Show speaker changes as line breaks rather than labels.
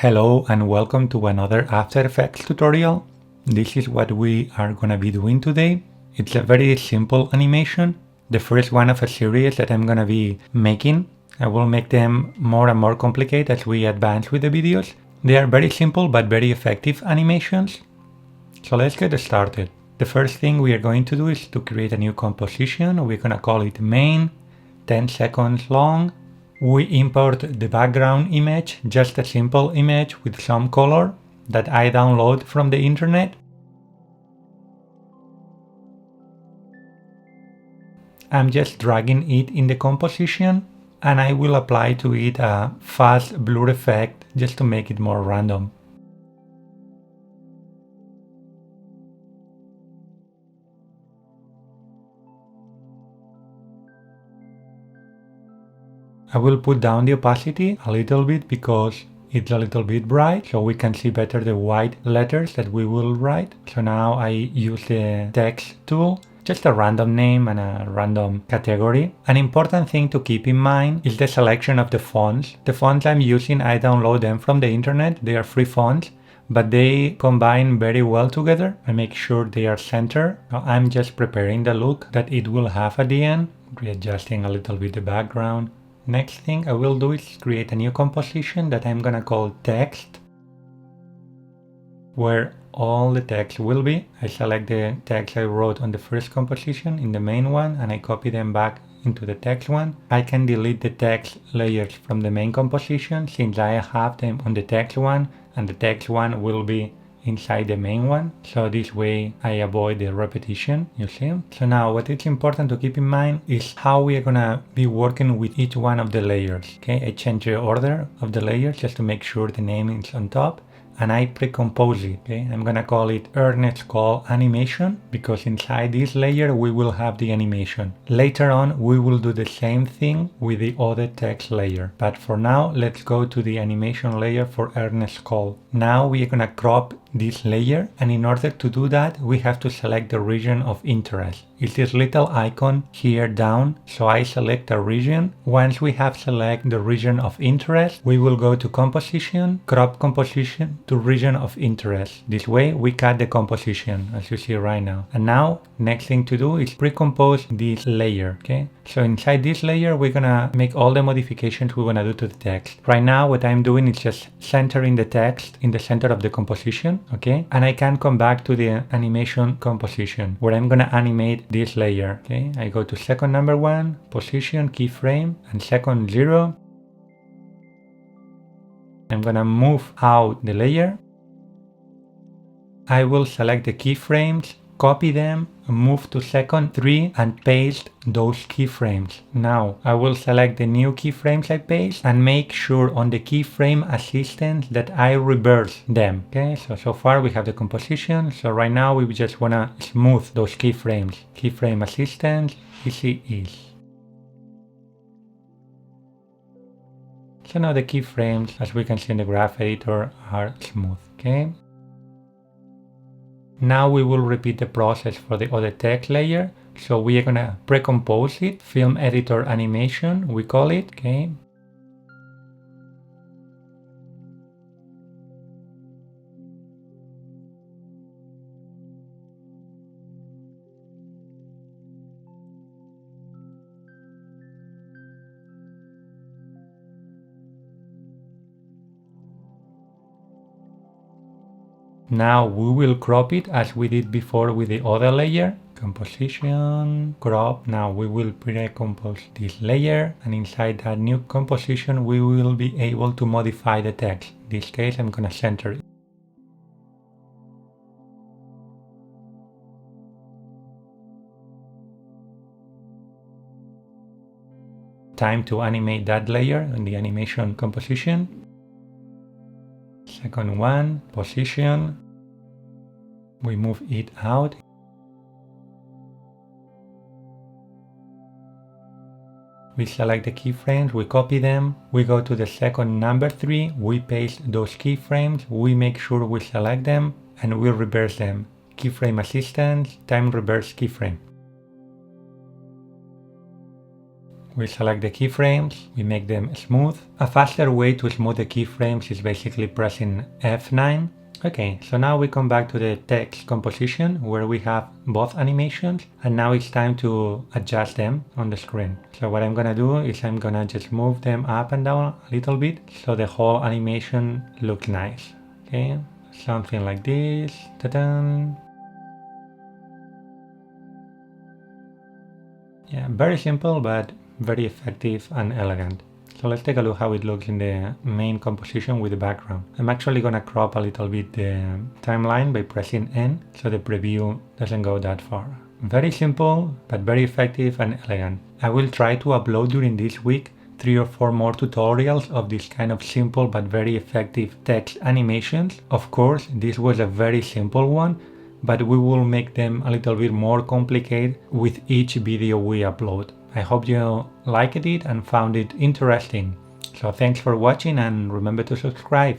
Hello and welcome to another After Effects tutorial. This is what we are gonna be doing today. It's a very simple animation, the first one of a series that I'm gonna be making. I will make them more and more complicated as we advance with the videos. They are very simple but very effective animations. So let's get started. The first thing we are going to do is to create a new composition. We're gonna call it main, 10 seconds long. We import the background image, just a simple image with some color that I download from the internet. I'm just dragging it in the composition and I will apply to it a fast blur effect just to make it more random. I will put down the opacity a little bit because it's a little bit bright, so we can see better the white letters that we will write. So now I use the text tool, just a random name and a random category. An important thing to keep in mind is the selection of the fonts. The fonts I'm using, I download them from the internet. They are free fonts, but they combine very well together and make sure they are centered. Now I'm just preparing the look that it will have at the end, readjusting a little bit the background. Next thing I will do is create a new composition that I'm gonna call text, where all the text will be. I select the text I wrote on the first composition in the main one and I copy them back into the text one. I can delete the text layers from the main composition since I have them on the text one and the text one will be inside the main one, so this way I avoid the repetition, you see. So now what is important to keep in mind is how we are gonna be working with each one of the layers. Okay, I change the order of the layers just to make sure the name is on top and I pre-compose it. Okay, I'm gonna call it Ernest Call Animation because inside this layer we will have the animation. Later on we will do the same thing with the other text layer, but for now let's go to the animation layer for Ernest Call. Now we are gonna crop this layer, and in order to do that we have to select the region of interest. It's this little icon here down, so I select a region. Once we have selected the region of interest, we will go to composition, crop composition to region of interest. This way we cut the composition as you see right now. And now next thing to do is pre-compose this layer. Okay, so inside this layer we're gonna make all the modifications we wanna do to the text. Right now what I'm doing is just centering the text in the center of the composition. Okay, and I can come back to the animation composition where I'm gonna animate this layer. Okay, I go to second number 1, position, keyframe, and second 0. I'm gonna move out the layer. I will select the keyframes, copy them, move to second 3 and paste those keyframes. Now I will select the new keyframes I paste and make sure on the keyframe assistant that I reverse them. Okay, so far we have the composition, so right now we just wanna smooth those keyframes. Keyframe assistant, easy ease. So now the keyframes, as we can see in the graph editor, are smooth. Okay. Now we will repeat the process for the other text layer. So we are gonna pre-compose it, film editor animation, we call it, okay. Now we will crop it as we did before with the other layer. Composition, crop. Now we will pre-compose this layer and inside that new composition we will be able to modify the text. In this case I'm gonna center it. Time to animate that layer in the animation composition. Second one, position, we move it out. We select the keyframes, we copy them, we go to the second number 3, we paste those keyframes, we make sure we select them and we reverse them. Keyframe assistant, time reverse keyframe. we select the keyframes, we make them smooth. A faster way to smooth the keyframes is basically pressing F9. Okay, so now we come back to the text composition where we have both animations, and now it's time to adjust them on the screen. So what I'm gonna do is I'm gonna just move them up and down a little bit so the whole animation looks nice. Okay, something like this. Ta-da! Yeah, very simple but very effective and elegant. So let's take a look how it looks in the main composition with the background. I'm actually gonna crop a little bit the timeline by pressing N so the preview doesn't go that far. Very simple but very effective and elegant. I will try to upload during this week 3 or 4 more tutorials of this kind of simple but very effective text animations. Of course, this was a very simple one, but we will make them a little bit more complicated with each video we upload. I hope you liked it and found it interesting. So thanks for watching and remember to subscribe.